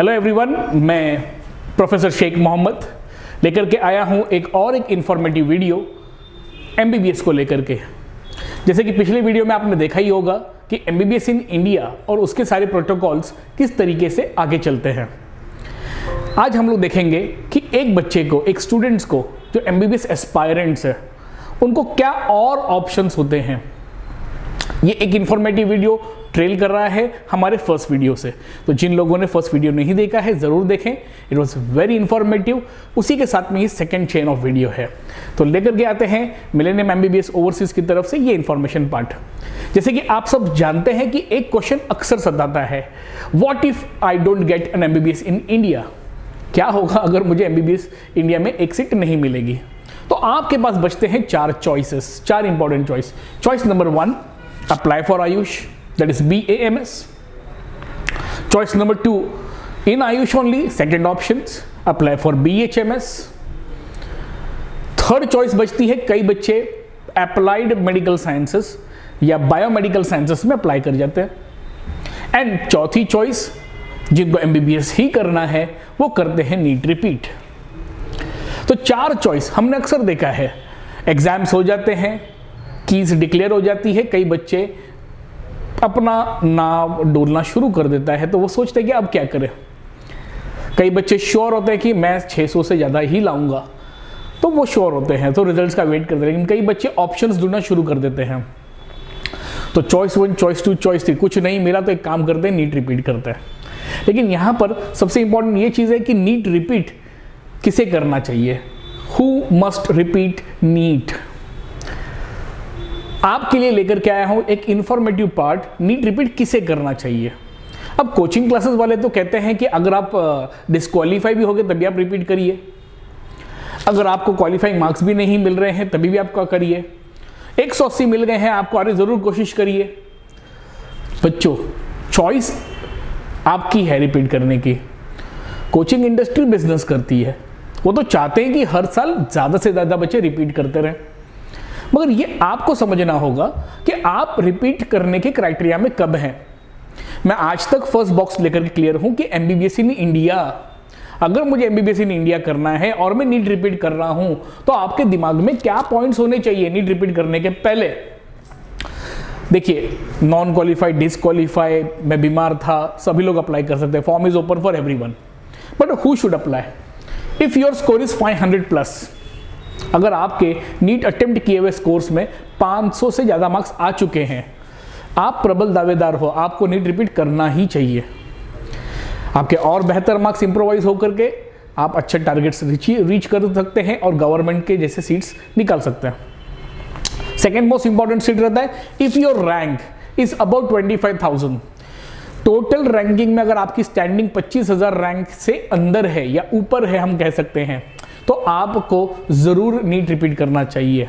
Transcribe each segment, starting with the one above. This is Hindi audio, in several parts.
हेलो एवरीवन, मैं प्रोफेसर शेख मोहम्मद लेकर के आया हूं एक इन्फॉर्मेटिव वीडियो एमबीबीएस को लेकर के। जैसे कि पिछले वीडियो में आपने देखा ही होगा कि एमबीबीएस इन इंडिया और उसके सारे प्रोटोकॉल्स किस तरीके से आगे चलते हैं। आज हम लोग देखेंगे कि एक बच्चे को, एक स्टूडेंट्स को जो एमबीबीएस एस्पायरेंट्स है, उनको क्या और ऑप्शंस होते हैं। ये एक इन्फॉर्मेटिव वीडियो ट्रेल कर रहा है हमारे फर्स्ट वीडियो से, तो जिन लोगों ने फर्स्ट वीडियो नहीं देखा है ज़रूर देखें, इट वॉज वेरी इंफॉर्मेटिव। उसी के साथ में ही सेकेंड चेन ऑफ वीडियो है। तो लेकर के आते हैं मिलेनियम एमबीबीएस ओवरसीज की तरफ से ये इन्फॉर्मेशन पार्ट। जैसे कि आप सब जानते हैं कि एक क्वेश्चन अक्सर सताता है, what if I don't get an MBBS in India. क्या होगा अगर मुझे एमबीबीएस इंडिया में एक सीट नहीं मिलेगी। तो आपके पास बचते हैं चार चॉइसेस, चार important choice. Choice number 1, apply for Ayush, that is BAMS. Choice number 2, in Ayush only, second options, apply for BHMS. Third choice बचती है, कई बच्चे अप्लाइड मेडिकल साइंसेस या बायोमेडिकल साइंसेस में अप्लाई कर जाते हैं। एंड चौथी चॉइस, जिनको एमबीबीएस ही करना है, वो करते हैं नीट रिपीट। तो चार चॉइस हमने अक्सर देखा है, एग्जाम्स हो जाते हैं, कीज डिक्लेयर हो जाती है, कई बच्चे अपना नाव डोलना शुरू कर देता है, तो वो सोचते हैं कि अब क्या करें। कई बच्चे श्योर होते हैं कि मैं 600 से ज़्यादा ही लाऊंगा, तो वो श्योर होते हैं, तो रिजल्ट्स का वेट करते हैं। लेकिन कई बच्चे ऑप्शंस ढूंढना शुरू कर देते हैं। तो चॉइस 1, चॉइस 2, चॉइस 3 कुछ नहीं मिला तो एक काम करते हैं, नीट रिपीट करते हैं। लेकिन यहाँ पर सबसे इंपॉर्टेंट ये चीज़ है कि नीट रिपीट किसे करना चाहिए, हु मस्ट रिपीट नीट। आपके लिए लेकर के आया हूं एक इंफॉर्मेटिव पार्ट, नीट रिपीट किसे करना चाहिए। अब कोचिंग क्लासेस वाले तो कहते हैं कि अगर आप डिस्क्वालीफाई भी हो गए तभी आप रिपीट करिए, अगर आपको क्वालिफाइंग मार्क्स भी नहीं मिल रहे हैं तभी भी आप करिए, 180 मिल गए हैं आपको, अरे ज़रूर कोशिश करिए। बच्चों, चॉइस आपकी है रिपीट करने की। कोचिंग इंडस्ट्री बिजनेस करती है, वो तो चाहते हैं कि हर साल ज़्यादा से ज़्यादा बच्चे रिपीट करते रहें, मगर ये आपको समझना होगा कि आप रिपीट करने के क्राइटेरिया में कब हैं। मैं आज तक फर्स्ट बॉक्स लेकर के क्लियर हूं कि एमबीबीएस इन इंडिया, अगर मुझे एमबीबीएस इन इंडिया करना है और मैं नीट रिपीट कर रहा हूं, तो आपके दिमाग में क्या पॉइंट्स होने चाहिए नीट रिपीट करने के पहले। देखिए, नॉन क्वालिफाइड, डिसक्वालीफाई, मैं बीमार था, सभी लोग अप्लाई कर सकते हैं, form is open for everyone, but who should apply if your score is 500 plus. अगर आपके नीट अटेम्प्ट किए हुए स्कोर्स में 500 से ज़्यादा मार्क्स आ चुके हैं, आप प्रबल दावेदार हो, आपको नीट रिपीट करना ही चाहिए। आपके और बेहतर मार्क्स इंप्रोवाइज होकर के आप अच्छे टारगेट्स रीच कर सकते हैं और गवर्नमेंट के जैसे सीट्स निकाल सकते हैं। सेकेंड मोस्ट इंपॉर्टेंट सीट रहता है, if your rank is about 25,000, total ranking में अगर आपकी स्टैंडिंग 25,000 रैंक से अंदर है या ऊपर है, हम कह सकते हैं, तो आपको ज़रूर नीट रिपीट करना चाहिए।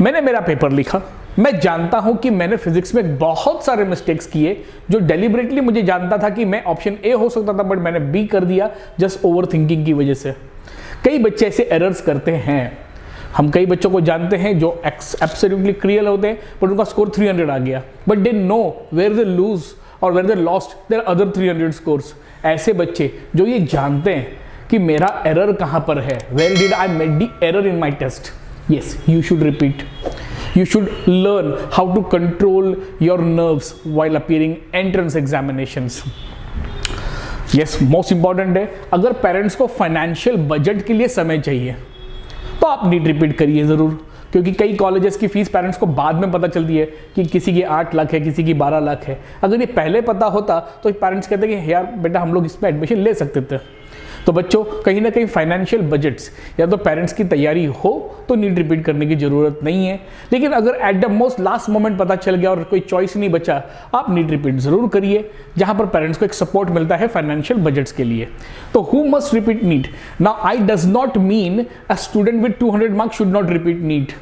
मैंने मेरा पेपर लिखा, मैं जानता हूं कि मैंने फिजिक्स में बहुत सारे मिस्टेक्स किए, जो डेलिबरेटली मुझे जानता था कि मैं ऑप्शन ए हो सकता था, बट मैंने बी कर दिया जस्ट ओवर थिंकिंग की वजह से। कई बच्चे ऐसे एरर्स करते हैं, हम कई बच्चों को जानते हैं जो एब्सोल्युटली क्लियर होते हैं, बट उनका स्कोर 300 आ गया, but they know where they lose और where they lost their other 300 scores. ऐसे बच्चे जो ये जानते हैं कि मेरा एरर कहां पर है, where did I make the error in my test, yes you should repeat, you should learn how to control your nerves while appearing entrance examinations. Yes, most important है, अगर पेरेंट्स को फाइनेंशियल बजट के लिए समय चाहिए तो आप नीट रिपीट करिए ज़रूर, क्योंकि कई कॉलेजेस की फीस पेरेंट्स को बाद में पता चलती है कि किसी की 8 लाख है, किसी की 12 लाख है। अगर ये पहले पता होता तो पेरेंट्स कहते कि यार बेटा हम लोग इसमें एडमिशन ले सकते थे। तो बच्चों, कहीं ना कहीं फाइनेंशियल बजट्स या तो पेरेंट्स की तैयारी हो तो नीट रिपीट करने की ज़रूरत नहीं है, लेकिन अगर at the most last moment पता चल गया और कोई चॉइस नहीं बचा, आप नीट रिपीट ज़रूर करिए, जहां पर पेरेंट्स को एक सपोर्ट मिलता है फाइनेंशियल बजट्स के लिए। तो who must repeat NEET? Now I does not mean a student with 200 marks should not repeat NEET.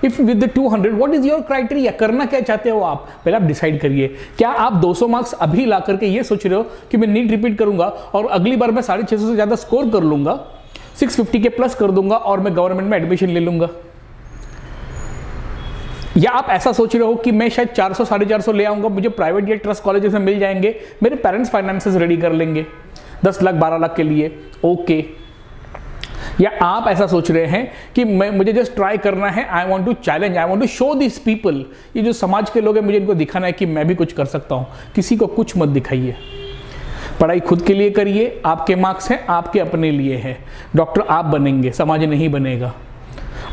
If with the 200 what is your criteria, करना क्या चाहते हो आप, पहले आप डिसाइड करिए। क्या आप 200 मार्क्स अभी ला करके ये सोच रहे हो कि मैं नीट रिपीट करूंगा और अगली बार मैं 650 से ज़्यादा स्कोर कर लूंगा, 650 के प्लस कर दूंगा और मैं गवर्नमेंट में एडमिशन ले लूंगा? या आप ऐसा सोच रहे हो कि मैं शायद 400 450 ले आऊंगा, मुझे प्राइवेट या ट्रस्ट कॉलेजेस में मिल जाएंगे, मेरे पेरेंट्स फाइनेंसेस रेडी कर लेंगे? 10 लाख 12 लाख के लिए, ओके। या आप ऐसा सोच रहे हैं कि मुझे जस्ट ट्राई करना है, I want to challenge, I want to show this people, ये जो समाज के लोग हैं मुझे इनको दिखाना है कि मैं भी कुछ कर सकता हूँ। किसी को कुछ मत दिखाइए, पढ़ाई खुद के लिए करिए, आपके मार्क्स हैं, आपके अपने लिए हैं। डॉक्टर आप बनेंगे, समाज नहीं बनेगा।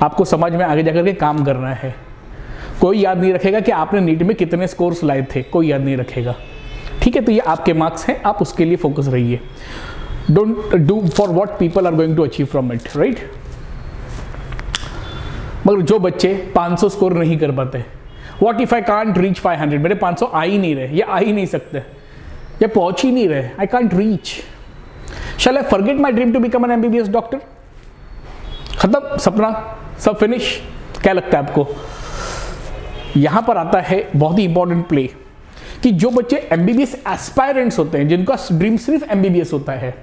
आपको समाज में आगे जाकर के काम करना है। कोई याद नहीं रखेगा कि आपने नीट में कितने स्कोर्स लाए थे, कोई याद नहीं रखेगा, ठीक है। तो ये आपके मार्क्स हैं, आप उसके लिए फोकस रहिए। Don't do for what people are going to achieve from it, right. मगर जो बच्चे 500 स्कोर नहीं कर पाते, what if I can't reach 500, मेरे 500 आ ही नहीं रहे, या आ ही नहीं सकते, या पहुंच ही नहीं रहे, I can't reach, shall I forget my dream to become an MBBS doctor? खत्म सपना, सब फिनिश। क्या लगता है आपको? यहां पर आता है बहुत ही इंपॉर्टेंट प्ले कि जो बच्चे एमबीबीएस एस्पायरेंट्स होते हैं, जिनका ड्रीम सिर्फ एमबीबीएस होता है,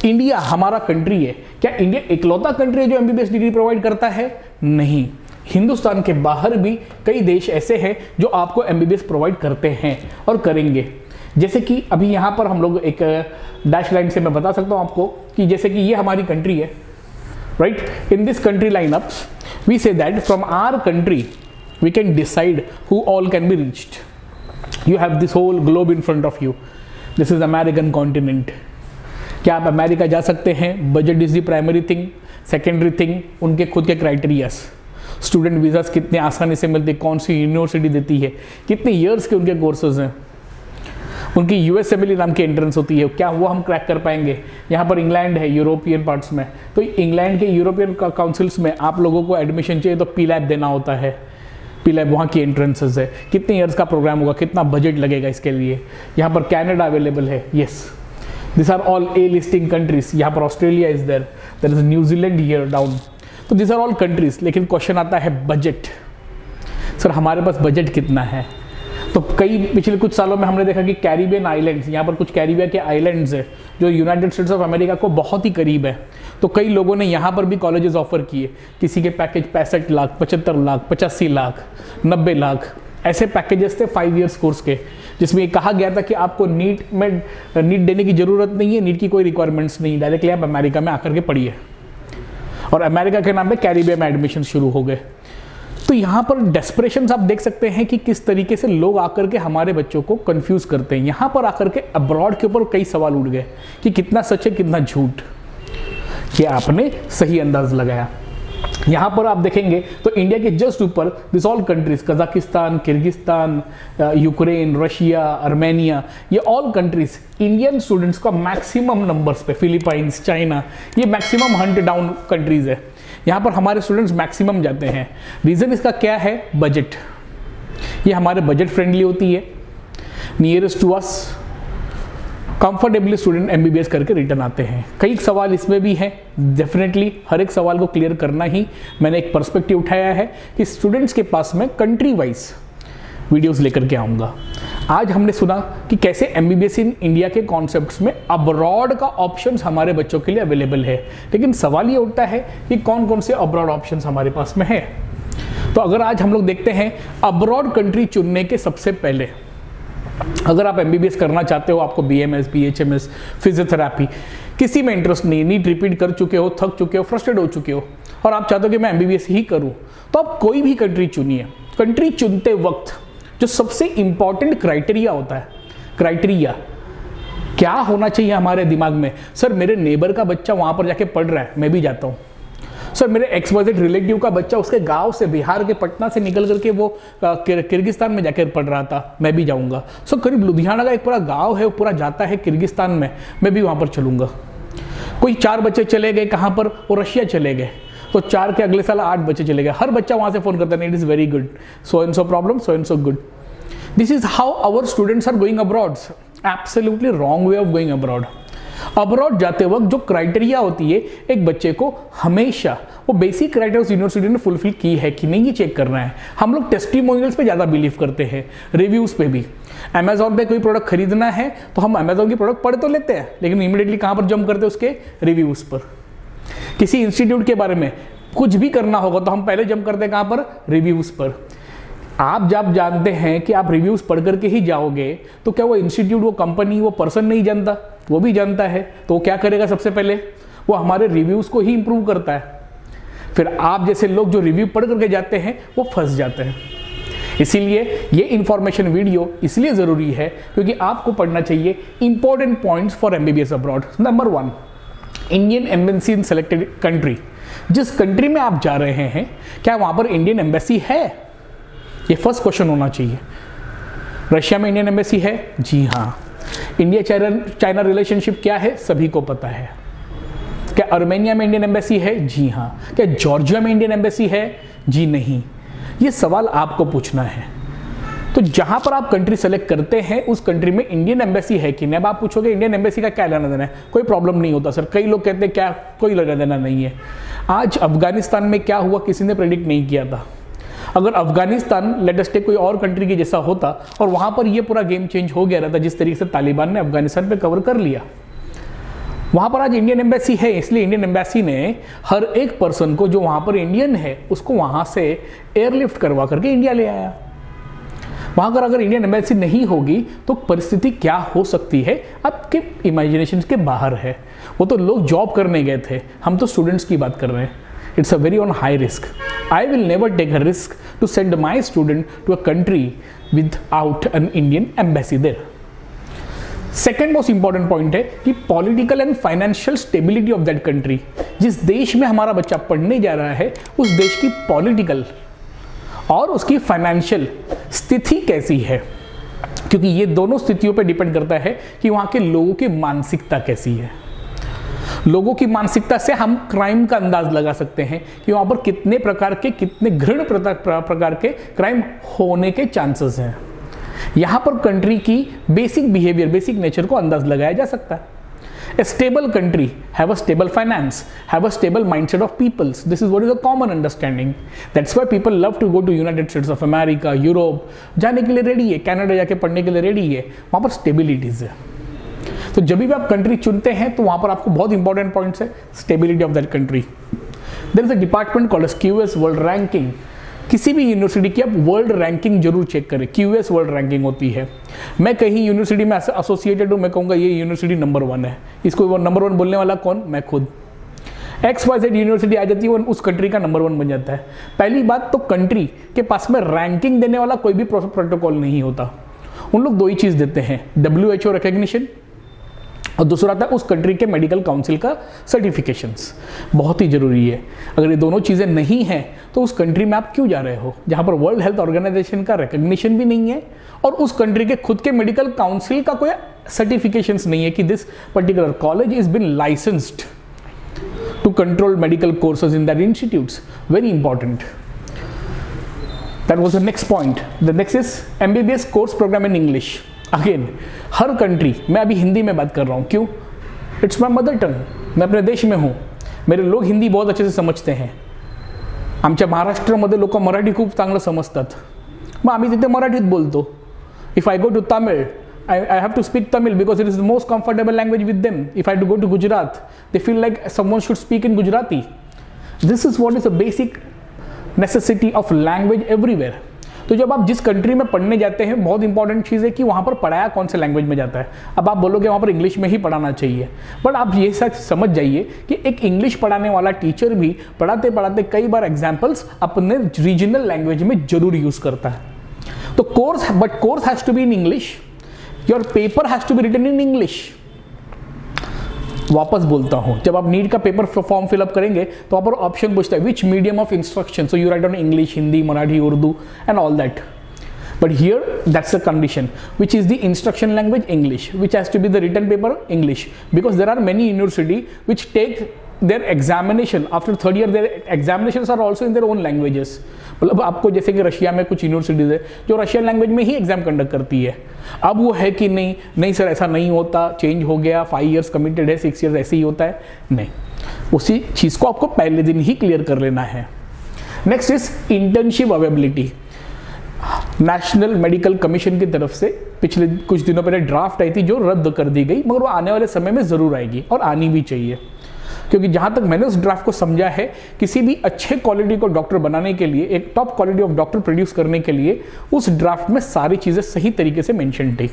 इंडिया हमारा कंट्री है, क्या इंडिया इकलौता कंट्री है जो एमबीबीएस डिग्री प्रोवाइड करता है? नहीं, हिंदुस्तान के बाहर भी कई देश ऐसे हैं जो आपको एमबीबीएस प्रोवाइड करते हैं और करेंगे। जैसे कि अभी यहाँ पर हम लोग एक डैश लाइन से मैं बता सकता हूँ आपको कि जैसे कि ये हमारी कंट्री है, right. In this country lineups we say that from our country we can decide who all can be reached. You have this whole globe in front of you, this is American continent. क्या आप अमेरिका जा सकते हैं? Budget is the primary thing, secondary thing उनके खुद के क्राइटेरियाज, स्टूडेंट वीजास कितने आसानी से मिलते, कौन सी यूनिवर्सिटी देती है, कितने ईयर्स के उनके कोर्सेज हैं, उनकी यूएसएमएलई नाम की एंट्रेंस होती है, क्या वो हम क्रैक कर पाएंगे? यहाँ पर इंग्लैंड है यूरोपियन पार्ट्स में, तो इंग्लैंड के यूरोपियन काउंसिल्स में आप लोगों को एडमिशन चाहिए तो पीलैब देना होता है, पीलैब वहाँ की एंट्रेंसेस है, कितने ईयर्स का प्रोग्राम होगा, कितना बजट लगेगा इसके लिए। यहाँ पर कनाडा अवेलेबल है, yes, this are all a listing countries. यहाँ पर Australia is there, there is New Zealand here down, तो दिस आर ऑल कंट्रीज। लेकिन क्वेश्चन आता है बजट, सर हमारे पास बजट कितना है? तो कई पिछले कुछ सालों में हमने देखा कि कैरिबियन आइलैंड्स, यहाँ पर कुछ कैरिबिया के आइलैंड्स है जो यूनाइटेड स्टेट्स ऑफ अमेरिका को बहुत ही करीब है, तो कई लोगों ने यहाँ पर भी कॉलेजेस ऑफर किए। किसी के पैकेज 65 लाख, 75 लाख, 85 लाख, 90 लाख ऐसे पैकेजेस थे 5 ईयर्स कोर्स के, जिसमें कहा गया था कि आपको नीट देने की जरूरत नहीं है, नीट की कोई रिक्वायरमेंट्स नहीं, डायरेक्टली आप अमेरिका में आकर के पढ़िए। और अमेरिका के नाम पे कैरिबिया में एडमिशन शुरू हो गए। तो यहाँ पर डेस्परेशन आप देख सकते हैं कि किस तरीके से लोग आकर के हमारे बच्चों को कंफ्यूज करते हैं। यहाँ पर आकर के अब्रॉड के ऊपर कई सवाल उठ गए कि कितना सच है कितना झूठ, क्या आपने सही अंदाज लगाया। यहाँ पर आप देखेंगे तो इंडिया के जस्ट ऊपर this all countries, Kazakhstan, Kyrgyzstan, Ukraine, Russia, Armenia, ये ऑल कंट्रीज इंडियन स्टूडेंट्स का मैक्सिमम नंबर्स पे, फिलीपाइंस, चाइना, ये मैक्सिमम हंट डाउन कंट्रीज है। यहाँ पर हमारे स्टूडेंट्स मैक्सिमम जाते हैं। रीज़न इसका क्या है? बजट। ये हमारे बजट फ्रेंडली होती है, nearest to us, comfortably student MBBS करके रिटर्न आते हैं। कई सवाल इसमें भी हैं, डेफिनेटली हर एक सवाल को क्लियर करना ही मैंने एक पर्सपेक्टिव उठाया है कि स्टूडेंट्स के पास में कंट्री वाइज वीडियोस लेकर के आऊँगा। आज हमने सुना कि कैसे एमबीबीएस इन इंडिया के कॉन्सेप्ट्स में अब्रॉड का ऑप्शंस हमारे बच्चों के लिए अवेलेबल है, लेकिन सवाल ये उठता है कि कौन कौन से अब्रॉड ऑप्शंस हमारे पास में है। तो अगर आज हम लोग देखते हैं अब्रॉड कंट्री चुनने के सबसे पहले, अगर आप एमबीबीएस करना चाहते हो, आपको बीएमएस, बीएचएमएस, फिजियोथेरेपी किसी में इंटरेस्ट नहीं, नीट रिपीट कर चुके हो, थक चुके हो, फ्रस्ट्रेट हो चुके हो और आप चाहते हो कि मैं एमबीबीएस ही करूं, तो आप कोई भी कंट्री चुनिए। कंट्री चुनते वक्त जो सबसे इंपॉर्टेंट क्राइटेरिया होता है, क्राइटेरिया क्या होना चाहिए हमारे दिमाग में? सर मेरे नेबर का बच्चा वहां पर जाके पढ़ रहा है, मैं भी जाता हूँ। सर मेरे एक्सवाइजेड रिलेटिव का बच्चा उसके गांव से, बिहार के पटना से निकल करके वो किर्गिस्तान में जाकर पढ़ रहा था, मैं भी जाऊंगा। सो करीब लुधियाना का एक पूरा गांव है, वो पूरा जाता है किर्गिस्तान में, मैं भी वहां पर चलूंगा। कोई 4 बच्चे चले गए कहाँ पर? वो रशिया चले गए, तो 4 के अगले साल 8 बच्चे चले गए। हर बच्चा वहां से फोन करता है, it is very good, so and so problem, so and so good. This is how our students are going abroad. Absolutely wrong way of going abroad. Abroad जाते वक्त जो क्राइटेरिया होती है, एक बच्चे को हमेशा वो बेसिक क्राइटेरिया उस यूनिवर्सिटी ने फुलफिल की है कि नहीं, ये चेक करना है। हम लोग टेस्टिमोनियल्स पे ज़्यादा बिलीव करते हैं, रिव्यूज़ पे भी। अमेजॉन पे कोई प्रोडक्ट खरीदना है तो हम अमेजॉन की प्रोडक्ट पढ़ तो लेते हैं, लेकिन इमीडिएटली कहाँ पर जंप करते हैं? उसके रिव्यूज़ पर। किसी इंस्टीट्यूट के बारे में कुछ भी करना होगा तो हम पहले जंप करते हैं कहाँ पर? रिव्यूज़ पर। आप जब जानते हैं कि आप रिव्यूज़ पढ़ करके ही जाओगे तो क्या वो इंस्टीट्यूट, वो कंपनी, वो पर्सन नहीं जानता? वो भी जानता है, तो वो क्या करेगा सबसे पहले, वो हमारे रिव्यूज़ को ही इंप्रूव करता है। फिर आप जैसे लोग जो रिव्यू पढ़ करके जाते हैं वो फंस जाते हैं। इसीलिए ये इंफॉर्मेशन वीडियो इसलिए ज़रूरी है क्योंकि आपको पढ़ना चाहिए important points for MBBS abroad. Number 1, Indian embassy in selected country. जिस कंट्री में आप जा रहे हैं क्या वहाँ पर इंडियन एम्बेसी है, ये फर्स्ट क्वेश्चन होना चाहिए। रशिया में इंडियन एम्बेसी है? जी हाँ। इंडिया चाइना रिलेशनशिप क्या है, सभी को पता है। क्या अर्मेनिया में इंडियन एम्बेसी है? जी हाँ। क्या जॉर्जिया में इंडियन एम्बेसी है? जी नहीं। ये सवाल आपको पूछना है। तो जहां पर आप कंट्री सेलेक्ट करते हैं उस कंट्री में इंडियन एम्बेसी है कि नहीं। अब आप पूछोगे इंडियन एम्बेसी का क्या लेना देना है, कोई प्रॉब्लम नहीं होता सर। कई लोग कहते हैं क्या कोई लेना देना नहीं है। आज अफगानिस्तान में क्या हुआ किसी ने प्रेडिक्ट नहीं किया था। अगर अफगानिस्तान लेट अस टेक कोई और कंट्री की जैसा होता और वहां पर ये पूरा गेम चेंज हो गया रहता जिस तरीके से तालिबान ने अफगानिस्तान पे कवर कर लिया। वहां पर आज इंडियन एम्बेसी है, इसलिए इंडियन एम्बेसी ने हर एक पर्सन को जो वहां पर इंडियन है उसको वहां से एयरलिफ्ट करवा करके इंडिया ले आया। वहां पर अगर इंडियन एम्बेसी नहीं होगी तो परिस्थिति क्या हो सकती है आपके इमेजिनेशन के बाहर है। वो तो लोग जॉब करने गए थे, हम तो स्टूडेंट्स की बात कर रहे हैं। It's a very on high risk. I will never take a risk to send my student to a country without an Indian embassy there. Second most important point है कि political and financial stability of that country. जिस देश में हमारा बच्चा पढ़ने जा रहा है उस देश की पॉलिटिकल और उसकी फाइनेंशियल स्थिति कैसी है, क्योंकि ये दोनों स्थितियों पर डिपेंड करता है कि वहाँ के लोगों की मानसिकता कैसी है। लोगों की मानसिकता से हम क्राइम का अंदाज लगा सकते हैं कि वहाँ पर कितने प्रकार के, कितने घृण प्रकार के क्राइम होने के चांसेस हैं। यहाँ पर कंट्री की बेसिक बिहेवियर, बेसिक नेचर को अंदाज लगाया जा सकता है। A stable country have a stable finance, have a stable mindset of peoples. This is what is a common understanding. That's why people love to go to United States of America, Europe. जाने के लिए रेडी है, कनाडा जाके पढ़ने के लिए रेडी है, वहाँ पर स्टेबिलिटीज है। तो जब भी आप कंट्री चुनते हैं तो वहाँ पर आपको बहुत इंपॉर्टेंट पॉइंट्स है stability of that country. There is a department called QS world ranking. किसी भी यूनिवर्सिटी की आप वर्ल्ड रैंकिंग जरूर चेक करें। QS वर्ल्ड रैंकिंग होती है। मैं कहीं यूनिवर्सिटी में एसोसिएटेड हूँ, मैं कहूँगा ये यूनिवर्सिटी नंबर 1 है। इसको नंबर 1 बोलने वाला कौन? मैं खुद। XYZ यूनिवर्सिटी आ जाती है, वो उस कंट्री का नंबर 1 बन जाता है। पहली बात तो कंट्री के पास में रैंकिंग देने वाला कोई भी प्रोटोकॉल नहीं होता। उन लोग 2 ही चीज़ देते हैं, WHO रिकग्निशन और दूसरा आता है उस कंट्री के मेडिकल काउंसिल का सर्टिफिकेशंस। बहुत ही जरूरी है। अगर ये दोनों चीज़ें नहीं हैं तो उस कंट्री में आप क्यों जा रहे हो जहाँ पर वर्ल्ड हेल्थ ऑर्गेनाइजेशन का रिकग्निशन भी नहीं है और उस कंट्री के खुद के मेडिकल काउंसिल का कोई सर्टिफिकेशंस नहीं है कि this particular college is been licensed to control medical courses in that institutes. Very important. That was the next point. The next is MBBS course program in English. Again हर कंट्री, मैं अभी हिंदी में बात कर रहा हूँ, क्यों? इट्स माय मदर टंग, मैं अपने देश में हूँ, मेरे लोग हिंदी बहुत अच्छे से समजते हैं। आमच्या महाराष्ट्रामध्ये लोक मराठी खूप चांगलं समजतात, मग आम्ही तिथे मराठीत बोलतो। If I go to Tamil, I have to speak Tamil because it is the most comfortable language with them. If I had to go to Gujarat, they feel like someone should speak in Gujarati. This is what is a basic necessity of language everywhere. तो जब आप जिस कंट्री में पढ़ने जाते हैं बहुत इंपॉर्टेंट चीज़ है कि वहाँ पर पढ़ाया कौन से लैंग्वेज में जाता है। अब आप बोलोगे वहाँ पर इंग्लिश में ही पढ़ाना चाहिए, बट आप ये सच समझ जाइए कि एक इंग्लिश पढ़ाने वाला टीचर भी पढ़ाते पढ़ाते कई बार एग्जाम्पल्स अपने रीजनल लैंग्वेज में जरूर यूज़ करता है। तो course has to be in English, your paper has to be written in English. वापस बोलता हूँ, जब आप नीट का पेपर फॉर्म फिलअप करेंगे तो वहाँ पर ऑप्शन पूछता है विच medium of instruction, so you right on English, Hindi, Marathi, Urdu and all that. But here that's the condition, which is the instruction language English, which has to be the written paper English, because there are many university which take their examination after third year, their examinations are also in their own languages. मतलब आपको जैसे कि रशिया में कुछ यूनिवर्सिटीज है जो रशियन लैंग्वेज में ही एग्जाम कंडक्ट करती है। अब वो है कि नहीं सर ऐसा नहीं होता, चेंज हो गया, 5 years कमिटेड है, 6 years ऐसे ही होता है, नहीं, उसी चीज़ को आपको पहले दिन ही क्लियर कर लेना है। Next is internship availability. National medical commission की तरफ से पिछले कुछ दिनों पहले ड्राफ्ट आई थी जो रद्द कर दी गई, मगर वो आने वाले समय में ज़रूर आएगी और आनी भी चाहिए, क्योंकि जहाँ तक मैंने उस ड्राफ्ट को समझा है किसी भी अच्छे क्वालिटी को डॉक्टर बनाने के लिए, एक top quality of doctor produce करने के लिए उस ड्राफ्ट में सारी चीज़ें सही तरीके से मेंशन थी।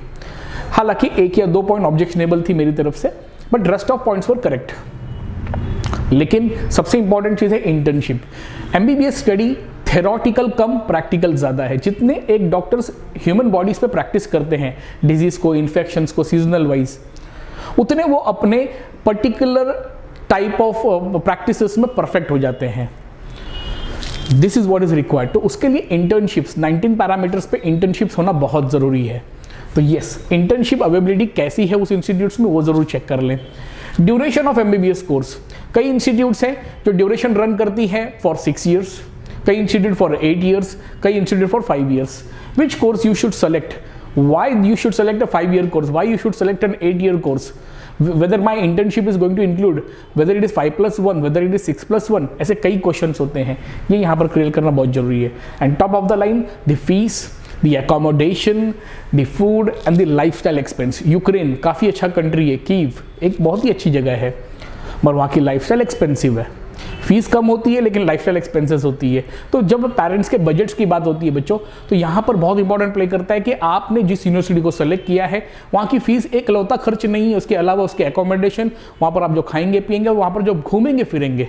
हालांकि 1 या 2 पॉइंट ऑब्जेक्शनेबल थी मेरी तरफ से, but rest of points were correct. लेकिन सबसे इंपॉर्टेंट चीज है इंटर्नशिप। एमबीबीएस स्टडी थेरोटिकल कम प्रैक्टिकल ज़्यादा है। जितने एक डॉक्टर्स ह्यूमन बॉडीज पे प्रैक्टिस करते हैं, डिजीज को, इन्फेक्शंस को, सीजनल वाइज, उतने वो अपने पर्टिकुलर टाइप ऑफ प्रैक्टिसेस में परफेक्ट हो जाते हैं। This is what is required. तो उसके लिए इंटर्नशिप्स, 19 पैरामीटर्स पे इंटर्नशिप्स होना बहुत ज़रूरी है। तो यस, इंटर्नशिप अवेलेबिलिटी कैसी है उस इंस्टीट्यूट्स में वो ज़रूर चेक कर लें। ड्यूरेशन ऑफ एमबीबीएस कोर्स, कई इंस्टीट्यूट्स हैं जो ड्यूरेशन रन करती है फॉर 6 ईयर्स, कई इंस्टीट्यूट फॉर 8 ईयर्स, कई institute for 5 years. Which course you should select? Why you should select a 5-year course? Why you should select an 8-year course? Whether my internship is going to include, whether it is 5+1, whether it is 6+1, ऐसे कई क्वेश्चंस होते हैं, ये यहाँ पर क्लियर करना बहुत जरूरी है। And top of the line, the fees, the accommodation, the food and the lifestyle expense. Ukraine काफ़ी अच्छा कंट्री है, कीव एक बहुत ही अच्छी जगह है, मगर वहाँ की लाइफस्टाइल एक्सपेंसिव है। फीस कम होती है लेकिन लाइफस्टाइल एक्सपेंसेस होती है। तो जब पेरेंट्स के बजट्स की बात होती है बच्चों, तो यहाँ पर बहुत इंपॉर्टेंट प्ले करता है कि आपने जिस यूनिवर्सिटी को सेलेक्ट किया है वहाँ की फीस एक लौता खर्च नहीं है, उसके अलावा उसके एकोमोडेशन, वहाँ पर आप जो खाएंगे पिएंगे, वहाँ पर जो घूमेंगे फिरेंगे,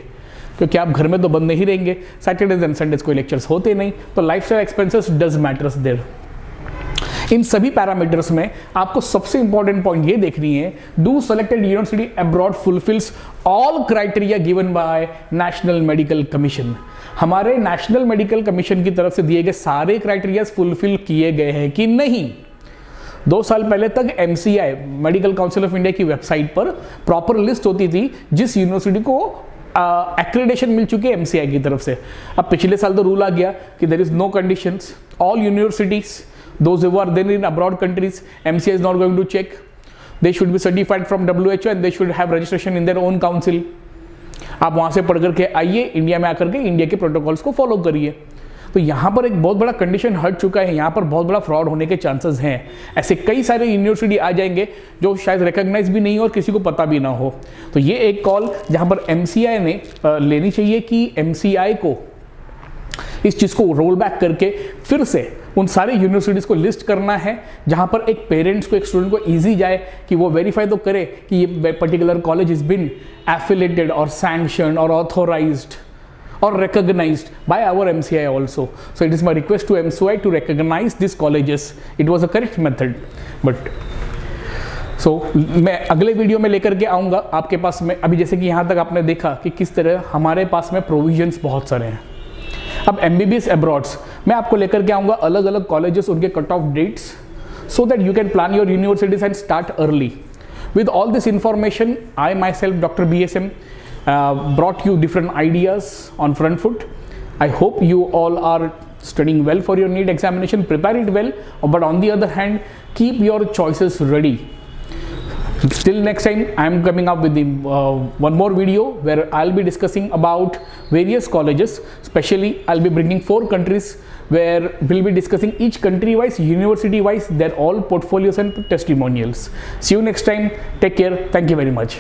क्योंकि आप घर में तो बंद नहीं रहेंगे, सैटरडेज एंड संडेज कोई लेक्चर्स होते नहीं, तो lifestyle expenses does matters there. इन सभी पैरामीटर्स में आपको सबसे इंपॉर्टेंट पॉइंट ये देखनी है, do selected university abroad fulfils all criteria given by national medical commission. हमारे नेशनल मेडिकल कमीशन की तरफ से दिए गए सारे क्राइटेरियाज फुलफिल किए गए हैं कि नहीं। 2 साल पहले तक MCI, medical council of India की वेबसाइट पर प्रॉपर लिस्ट होती थी जिस यूनिवर्सिटी को एक्रेडिटेशन मिल चुकी है MCI की तरफ से। अब पिछले साल तो रूल आ गया कि there is no conditions, all universities those who are then in abroad countries, MCI is not going to check, they should be certified from WHO and they should have registration in their own council। आप वहाँ से पढ़ करके आइए, इंडिया में आकर के इंडिया के प्रोटोकॉल्स को फॉलो करिए। तो यहाँ पर एक बहुत बड़ा कंडीशन हट चुका है, यहाँ पर बहुत बड़ा फ्रॉड होने के चांसेस हैं। ऐसे कई सारे यूनिवर्सिटी आ जाएंगे जो शायद रिकॉग्नाइज भी नहीं हो और किसी को पता भी ना हो। तो ये एक कॉल जहाँ पर MCI ने लेनी चाहिए कि MCI को इस चीज़ को रोल बैक करके फिर से उन सारे यूनिवर्सिटीज़ को लिस्ट करना है, जहाँ पर एक पेरेंट्स को, एक स्टूडेंट को इजी जाए कि वो वेरीफाई तो करे कि ये particular college is bin affiliated और सैंक्शनड और ऑथोराइज्ड और recognized by our MCI also. So it is my request to MCI to recognize these colleges. It was a correct method, but so मैं अगले वीडियो में लेकर के आऊँगा आपके पास में। अभी जैसे कि यहाँ तक आपने देखा कि किस तरह हमारे पास में प्रोविजंस बहुत सारे हैं। अब MBBS अब्रॉड्स मैं आपको लेकर के आऊँगा अलग अलग कॉलेजेस, उनके cut off dates, so that you can plan your universities and start early. With all this information, I myself, Dr. BSM, brought you different ideas on front foot. I hope you all are studying well for your NEET examination, prepare it well, but on the other hand, keep your choices ready. Till next time, I am coming up with one more video where I'll be discussing about various colleges. Especially, I'll be bringing 4 countries where we'll be discussing each country wise, university wise, their all portfolios and testimonials. See you next time. Take care. Thank you very much.